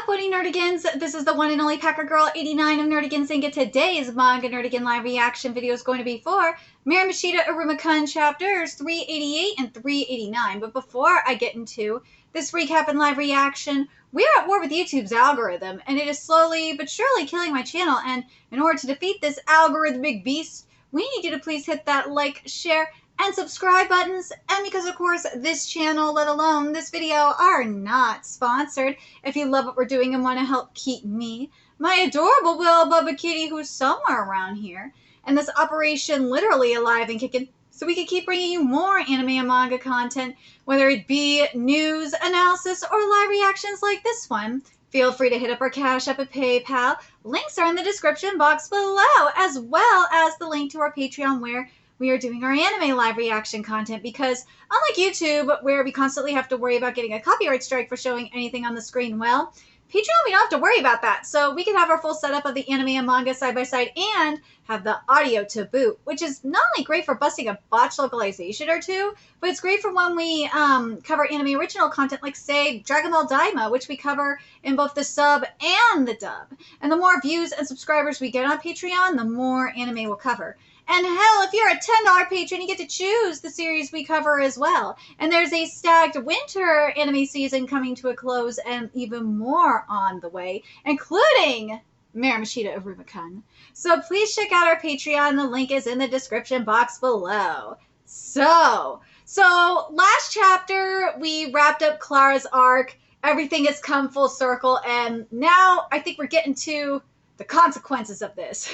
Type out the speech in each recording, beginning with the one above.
up, Woody Nerdigans? This is the one and only Packer Girl 89 of Nerdigans, and today's Manga Nerdigan live reaction video is going to be for Mairimashita Iruma-kun chapters 388 and 389. But before I get into this recap and live reaction, we are at war with YouTube's algorithm, and it is slowly but surely killing my channel. And in order to defeat this algorithmic beast, we need you to please hit that like, share, and subscribe buttons. And because of course this channel, let alone this video, are not sponsored, if you love what we're doing and want to help keep me, my adorable little Bubba Kitty, who's somewhere around here, and this operation literally alive and kicking, so we can keep bringing you more anime and manga content, whether it be news, analysis, or live reactions like this one, feel free to hit up our Cash App and PayPal. Links are in the description box below, as well as the link to our Patreon, where we are doing our anime live reaction content, because unlike YouTube, where we constantly have to worry about getting a copyright strike for showing anything on the screen, well, Patreon, we don't have to worry about that. So we can have our full setup of the anime and manga side by side and have the audio to boot, which is not only great for busting a botched localization or two, but it's great for when we cover anime original content, like, say, Dragon Ball Daima, which we cover in both the sub and the dub. And the more views and subscribers we get on Patreon, the more anime we'll cover. And hell, if you're a $10 patron, you get to choose the series we cover as well. And there's a stacked winter anime season coming to a close and even more on the way, including Mairimashita Iruma-kun. So please check out our Patreon. The link is in the description box below. So last chapter, we wrapped up Clara's arc. Everything has come full circle, and now I think we're getting to the consequences of this.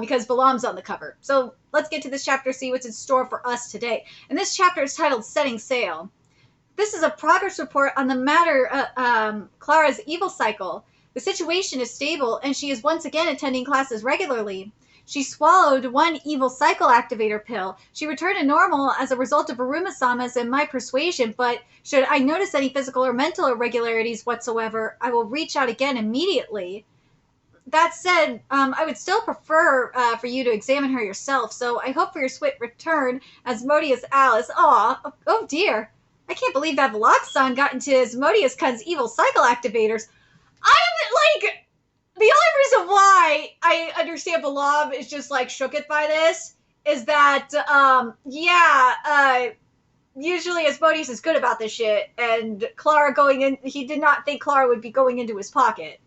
Because Balam's on the cover. So let's get to this chapter, see what's in store for us today. And this chapter is titled Setting Sail. This is a progress report on the matter Clara's evil cycle. The situation is stable, and she is once again attending classes regularly. She swallowed one evil cycle activator pill. She returned to normal as a result of Iruma-sama's and my persuasion, but should I notice any physical or mental irregularities whatsoever, I will reach out again immediately. That said, I would still prefer for you to examine her yourself, so I hope for your swift return, Asmodeus Alice. Aw, oh dear. I can't believe that Vlog-san got into Asmodeus-kun's evil cycle activators. The only reason why I understand Balam is just, like, shooketh by this is that, usually Asmodeus is good about this shit, and Clara going in, he did not think Clara would be going into his pocket.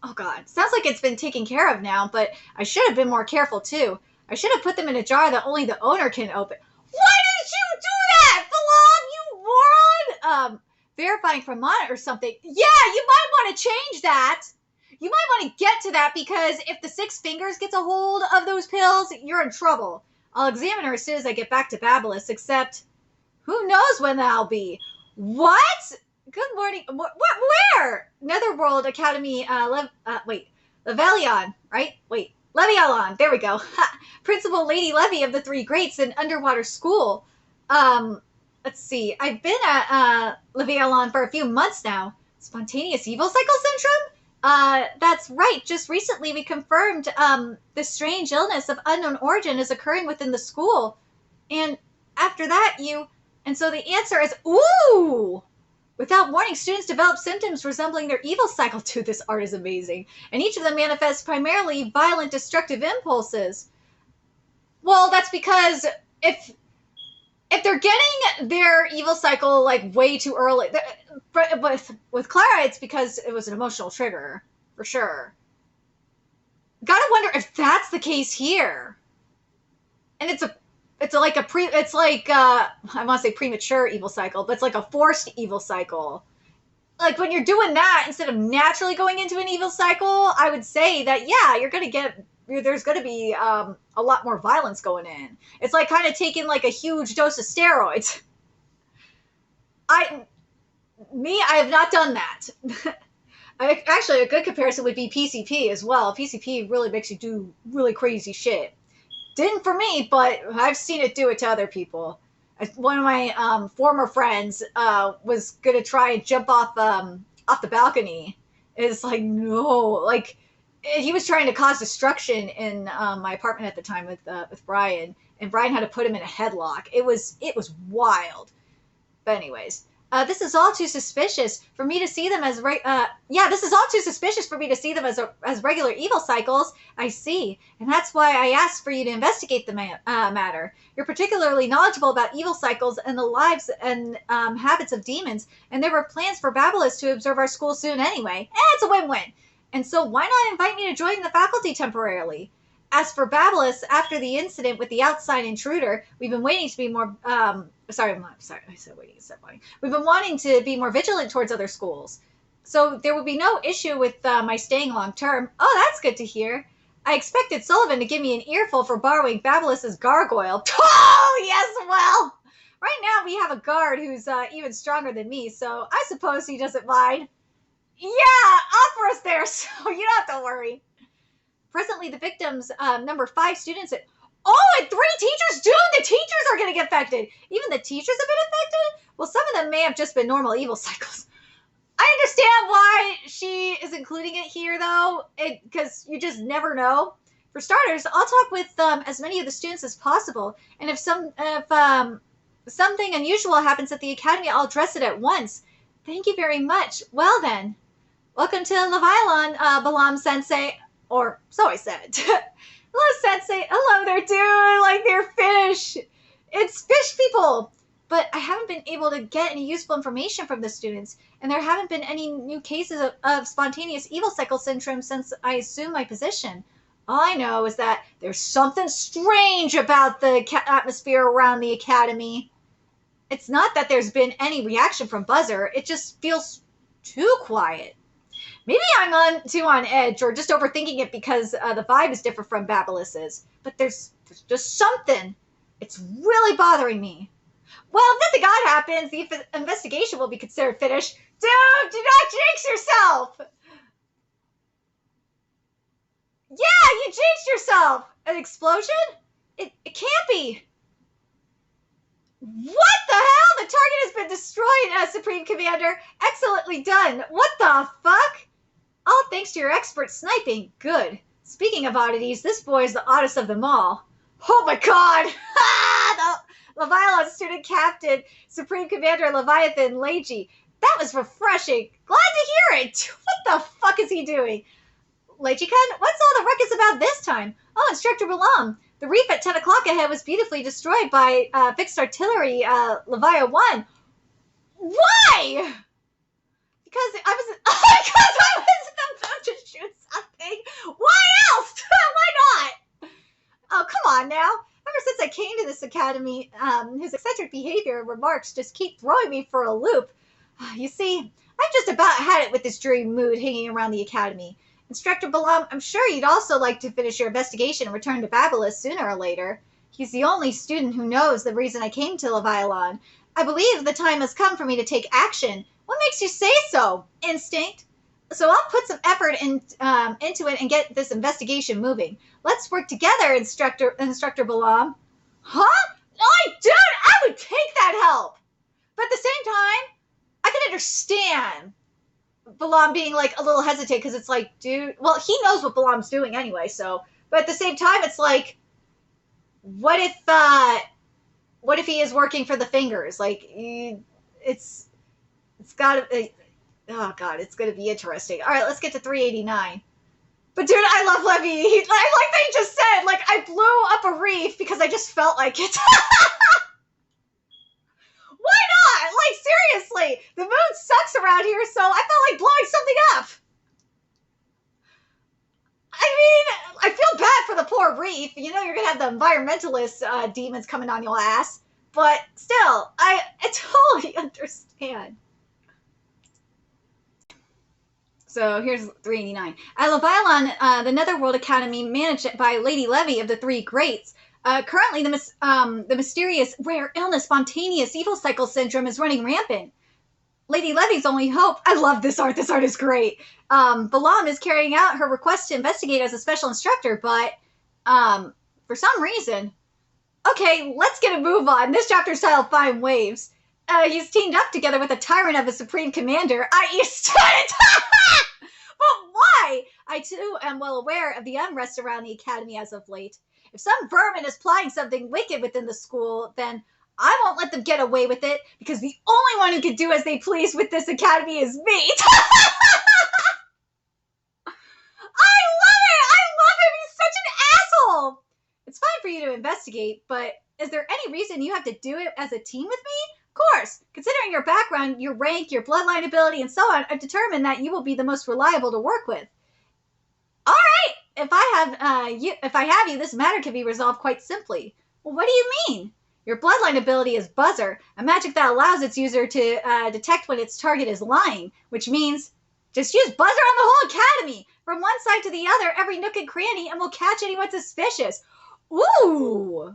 Oh god, sounds like it's been taken care of now, but I should have been more careful too. I should have put them in a jar that only the owner can open. Why did you do that, Balam, you moron? Verifying from monitor or something. Yeah, you might want to change that. You might want to get to that, because if the Six Fingers gets a hold of those pills, you're in trouble. I'll examine her as soon as I get back to Babylos, except who knows when that'll be. What? Good morning. Where? Netherworld Academy, Levelion, right? Wait, Levialon. There we go. Principal Lady Levy of the Three Greats in Underwater School. Let's see. I've been at Levialon for a few months now. Spontaneous evil cycle syndrome? That's right. Just recently we confirmed this strange illness of unknown origin is occurring within the school. And after that, and so the answer is, ooh! Without warning, students develop symptoms resembling their evil cycle. Dude, this art is amazing. And each of them manifests primarily violent, destructive impulses. Well, that's because if they're getting their evil cycle, like, way too early, with Clara, it's because it was an emotional trigger, for sure. Gotta wonder if that's the case here. And it's like I want to say premature evil cycle, but it's like a forced evil cycle. Like, when you're doing that, instead of naturally going into an evil cycle, I would say that, yeah, there's going to be a lot more violence going in. It's like kind of taking, like, a huge dose of steroids. I have not done that. Actually, a good comparison would be PCP as well. PCP really makes you do really crazy shit. Didn't for me, but I've seen it do it to other people. One of my former friends was gonna try and jump off the balcony. It's like, no, like, he was trying to cause destruction in my apartment at the time with Brian, and Brian had to put him in a headlock. It was wild. But anyways, This is all too suspicious for me to see them as this is all too suspicious for me to see them as regular evil cycles. I see, and that's why I asked for you to investigate the matter. You're particularly knowledgeable about evil cycles and the lives and habits of demons, and there were plans for Babyliss to observe our school soon anyway. It's a win-win. And so why not invite me to join the faculty temporarily? As for Babyliss, after the incident with the outside intruder, we've been waiting to be more sorry, I said waiting instead of wanting. We've been wanting to be more vigilant towards other schools. So there will be no issue with my staying long term. Oh, that's good to hear. I expected Sullivan to give me an earful for borrowing Babyliss's gargoyle. Oh, yes, well. Right now we have a guard who's even stronger than me, so I suppose he doesn't mind. Yeah, offer us there, so you don't have to worry. Presently, the victims number 5 students. And 3 teachers? Dude, the teachers are going to get affected. Even the teachers have been affected? Well, some of them may have just been normal evil cycles. I understand why she is including it here, though, because you just never know. For starters, I'll talk with as many of the students as possible, and if something unusual happens at the academy, I'll address it at once. Thank you very much. Well, then. Welcome to Leviathan, Balam-sensei. Or, so I said. Hello, Sensei. Hello there, dude. Like, they're fish. It's fish people. But I haven't been able to get any useful information from the students, and there haven't been any new cases of spontaneous evil cycle syndrome since I assumed my position. All I know is that there's something strange about the atmosphere around the academy. It's not that there's been any reaction from Buzzer. It just feels too quiet. Maybe I'm too on edge or just overthinking it because the vibe is different from Babyliss's. But there's just something. It's really bothering me. Well, if nothing odd happens, the investigation will be considered finished. Dude, do not jinx yourself! Yeah, you jinxed yourself! An explosion? It can't be. What the hell? The target has been destroyed, Supreme Commander. Excellently done. What the fuck? All thanks to your expert sniping. Good. Speaking of oddities, this boy is the oddest of them all. Oh my god! The Leviathan student captain, Supreme Commander Leviathan Leiji. That was refreshing. Glad to hear it. What the fuck is he doing? Leiji-kun, what's all the ruckus about this time? Oh, Instructor Balam. The reef at 10 o'clock ahead was beautifully destroyed by fixed artillery, Leviathan 1. Why? Because I was about to shoot something. Why else? Why not? Oh, come on now. Ever since I came to this academy, his eccentric behavior and remarks just keep throwing me for a loop. You see, I've just about had it with this dreary mood hanging around the academy. Instructor Balam, I'm sure you'd also like to finish your investigation and return to Babyliss sooner or later. He's the only student who knows the reason I came to Leviathan. I believe the time has come for me to take action. What makes you say so? Instinct? So I'll put some effort into it and get this investigation moving. Let's work together, Instructor Balam. Huh? Oh, dude, I would take that help. But at the same time, I can understand Balam being like a little hesitant because it's like, dude, well, he knows what Balam's doing anyway, so. But at the same time, it's like, what if he is working for the fingers? Like, it's gotta, oh god, it's gonna be interesting. All right, let's get to 389. But dude, I love Levy. Like they just said, like I blew up a reef because I just felt like it. Why not? Like seriously, the moon sucks around here, so I felt like blowing something up. I mean, I feel bad for the poor reef. You know, you're gonna have the environmentalist demons coming on your ass. But still, I totally understand. So here's 389. At Leviathan, the Netherworld Academy, managed by Lady Levy of the Three Greats, currently the mysterious rare illness, spontaneous evil cycle syndrome is running rampant. Lady Levy's only hope. I love this art. This art is great. Balam is carrying out her request to investigate as a special instructor, but for some reason. Okay, let's get a move on. This chapter's titled Fine Waves. He's teamed up together with a tyrant of a supreme commander, i.e. student. But why? I too am well aware of the unrest around the academy as of late. If some vermin is plotting something wicked within the school, then I won't let them get away with it, because the only one who can do as they please with this academy is me. I love it! I love him! He's such an asshole! It's fine for you to investigate, but is there any reason you have to do it as a team with me? Of course. Considering your background, your rank, your bloodline ability, and so on, I've determined that you will be the most reliable to work with. All right! If I have you, this matter can be resolved quite simply. Well, what do you mean? Your bloodline ability is Buzzer, a magic that allows its user to detect when its target is lying, which means just use Buzzer on the whole academy, from one side to the other, every nook and cranny, and we'll catch anyone suspicious. Ooh!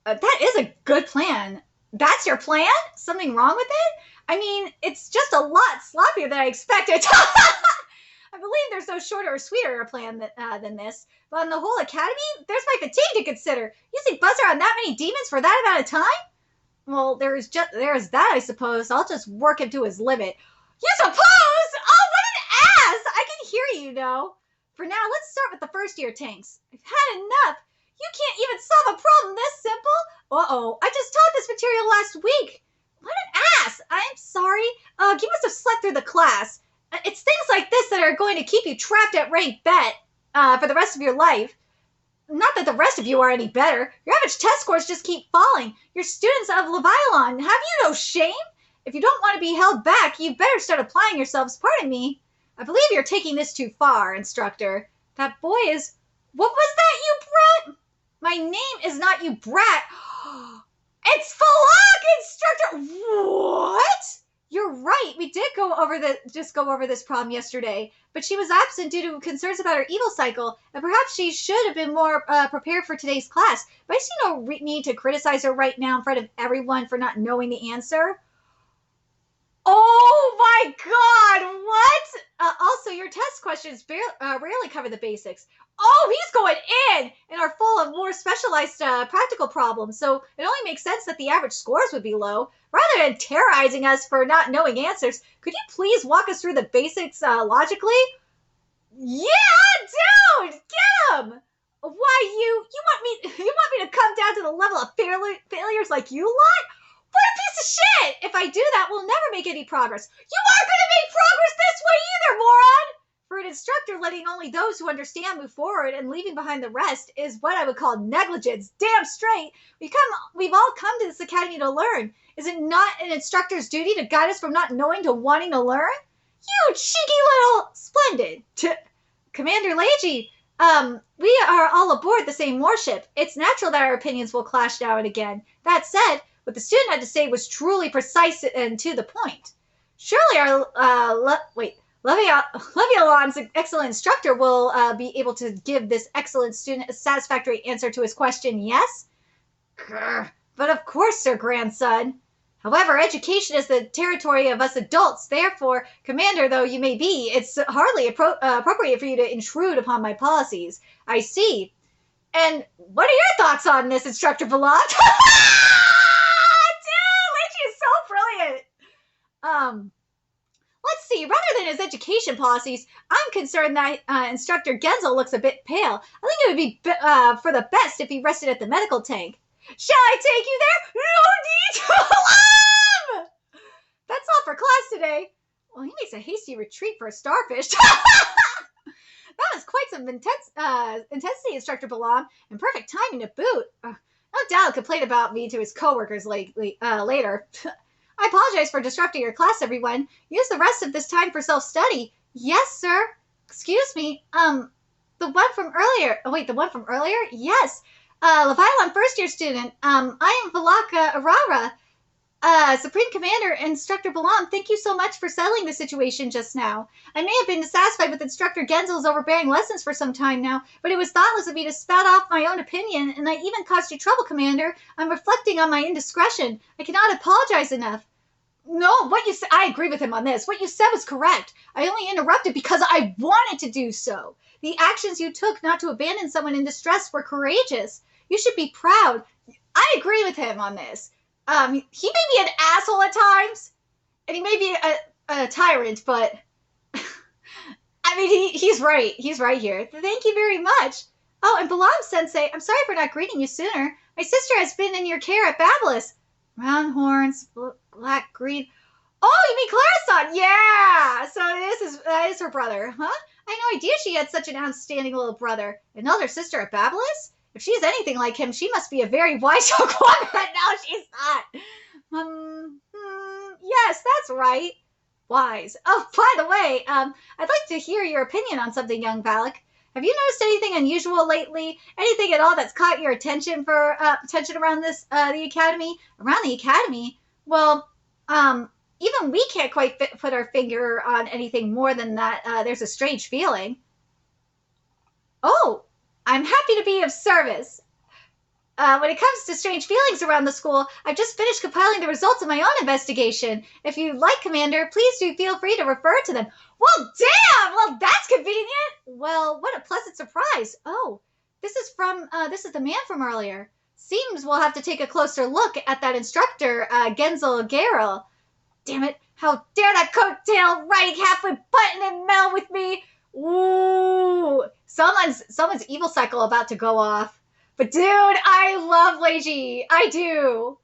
That is a good plan. That's your plan? Something wrong with it? I mean, it's just a lot sloppier than I expected. I believe there's no shorter or sweeter plan than this. But on the whole academy, there's my fatigue to consider. Using Buzzer on that many demons for that amount of time? Well, there's that, I suppose. I'll just work him to his limit. You suppose? Oh, what an ass! I can hear you, know. For now, let's start with the first-year tanks. I've had enough. You can't even solve a problem this simple. Uh-oh, I just taught this material last week. What an ass! I'm sorry. You must have slept through the class. It's things like this that are going to keep you trapped at rank bet for the rest of your life. Not that the rest of you are any better. Your average test scores just keep falling. You're students of Leviathan. Have you no shame? If you don't want to be held back, you better start applying yourselves. Pardon me. I believe you're taking this too far, instructor. That boy is... What was that, you brat? My name is not you brat. It's Falak, instructor. What? You're right. We did go over this problem yesterday, but she was absent due to concerns about her evil cycle, and perhaps she should have been more prepared for today's class. But I see no need to criticize her right now in front of everyone for not knowing the answer. Oh my God! What? Also, your test questions rarely cover the basics. Oh, he's going in and are full of more specialized practical problems, so it only makes sense that the average scores would be low. Rather than terrorizing us for not knowing answers, could you please walk us through the basics logically? Yeah, dude! Get him! Why, you want me to come down to the level of failures like you lot? What a piece of shit! If I do that, we'll never make any progress. You aren't going to make progress this way either, moron! For an instructor, letting only those who understand move forward and leaving behind the rest is what I would call negligence. Damn straight. We've all come to this academy to learn. Is it not an instructor's duty to guide us from not knowing to wanting to learn? You cheeky little... Splendid. Commander Leiji, we are all aboard the same warship. It's natural that our opinions will clash now and again. That said, what the student had to say was truly precise and to the point. Surely our... Leviathan's excellent instructor will be able to give this excellent student a satisfactory answer to his question, yes? Grr. But of course, sir grandson. However, education is the territory of us adults. Therefore, commander though you may be, it's hardly appropriate for you to intrude upon my policies. I see. And what are your thoughts on this, Instructor Balat? Dude, Leiji is so brilliant. Let's see, rather than his education policies, I'm concerned that Instructor Genzel looks a bit pale. I think it would be for the best if he rested at the medical tank. Shall I take you there? No need to alarm! That's all for class today. Well, he makes a hasty retreat for a starfish. That was quite some intensity, Instructor Balam, and perfect timing to boot. No doubt he'll complain about me to his coworkers later. I apologize for disrupting your class, everyone. Use the rest of this time for self-study. Yes, sir. Excuse me. The one from earlier. Oh, wait, the one from earlier? Yes. Leviathan first-year student. I am Valaka Arara. Supreme Commander, Instructor Balam, thank you so much for settling the situation just now. I may have been dissatisfied with Instructor Genzel's overbearing lessons for some time now, but it was thoughtless of me to spout off my own opinion, and I even caused you trouble, Commander. I'm reflecting on my indiscretion. I cannot apologize enough. No, what you said, I agree with him on this. What you said was correct. I only interrupted because I wanted to do so. The actions you took not to abandon someone in distress were courageous. You should be proud. I agree with him on this. He may be an asshole at times, and he may be a tyrant, but I mean, he's right. He's right here. Thank you very much. Oh, and Balam Sensei, I'm sorry for not greeting you sooner. My sister has been in your care at Babylos. Round horns, black, green. Oh, you mean Clarisson? Yeah! So that is her brother, huh? I had no idea she had such an outstanding little brother. An elder sister at Babylos? If she's anything like him, she must be a very wise young woman. No, she's not. Yes, that's right. Wise. Oh, by the way, I'd like to hear your opinion on something, young Valak. Have you noticed anything unusual lately? Anything at all that's caught your attention around the academy? Around the academy? Well, even we can't quite put our finger on anything more than that. There's a strange feeling. Oh, I'm happy to be of service. When it comes to strange feelings around the school, I've just finished compiling the results of my own investigation. If you'd like, Commander, please do feel free to refer to them. Well, damn! Well, that's convenient! Well, what a pleasant surprise. Oh, this is the man from earlier. Seems we'll have to take a closer look at that instructor, Genzel Gerel. Damn it, how dare that coattail riding halfway button and metal with me? Ooh, someone's evil cycle about to go off. But dude, I love Leiji. I do.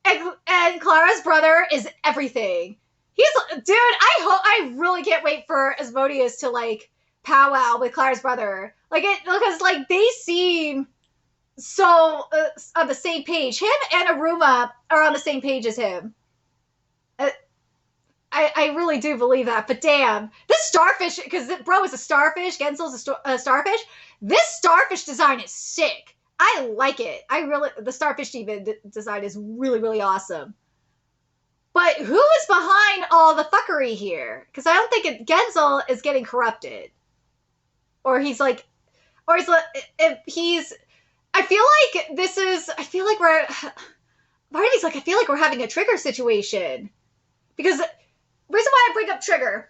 And Clara's brother is everything. I really can't wait for Asmodeus to like powwow with Clara's brother. Because they seem so on the same page. Him and Iruma are on the same page as him. I really do believe that, but damn. This starfish, because bro is a starfish, Genzel's a starfish. This starfish design is sick. I like it. The starfish design is really, really awesome. But who is behind all the fuckery here? Because I don't think Genzel is getting corrupted. I feel like we're having a trigger situation. Because, reason why I bring up trigger,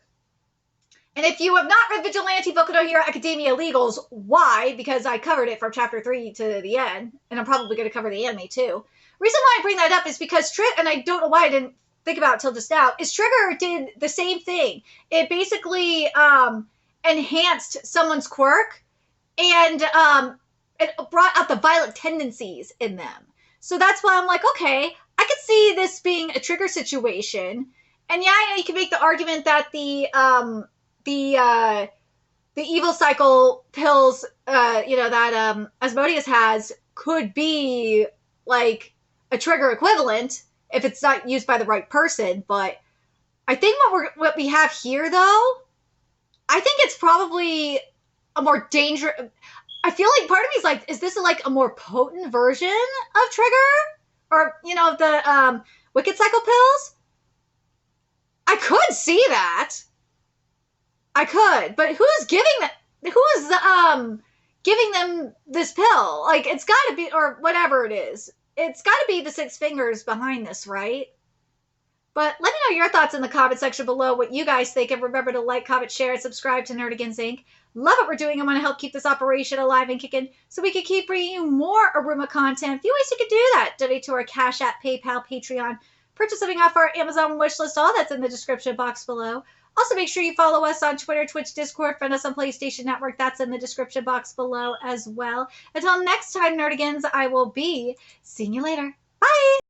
and if you have not read Vigilante Boku no Hero Academia Legals, why? Because I covered it from chapter 3 to the end, and I'm probably going to cover the anime too. Reason why I bring that up is because and I don't know why I didn't think about it till just now, is Trigger did the same thing. It basically enhanced someone's quirk, and it brought out the violent tendencies in them. So that's why I'm like, okay, I could see this being a trigger situation. And yeah, I know you can make the argument that the evil cycle pills, that Asmodeus has could be like a trigger equivalent if it's not used by the right person. But I think what we have here, though, I think it's probably a more dangerous. I feel like part of me is like, is this like a more potent version of Trigger? Or, the Wicked Cycle pills? I could see that. I could. But who's giving them this pill? Like, it's got to be, or whatever it is. It's got to be the Six Fingers behind this, right? But let me know your thoughts in the comment section below, what you guys think, and remember to like, comment, share, and subscribe to Nerdigans Inc. Love what we're doing and want to help keep this operation alive and kicking so we can keep bringing you more Iruma content. A few ways you can do that. Donate to our Cash App, PayPal, Patreon, purchase something off our Amazon wishlist. All that's in the description box below. Also, make sure you follow us on Twitter, Twitch, Discord, friend us on PlayStation Network. That's in the description box below as well. Until next time, Nerdigans, I will be seeing you later. Bye!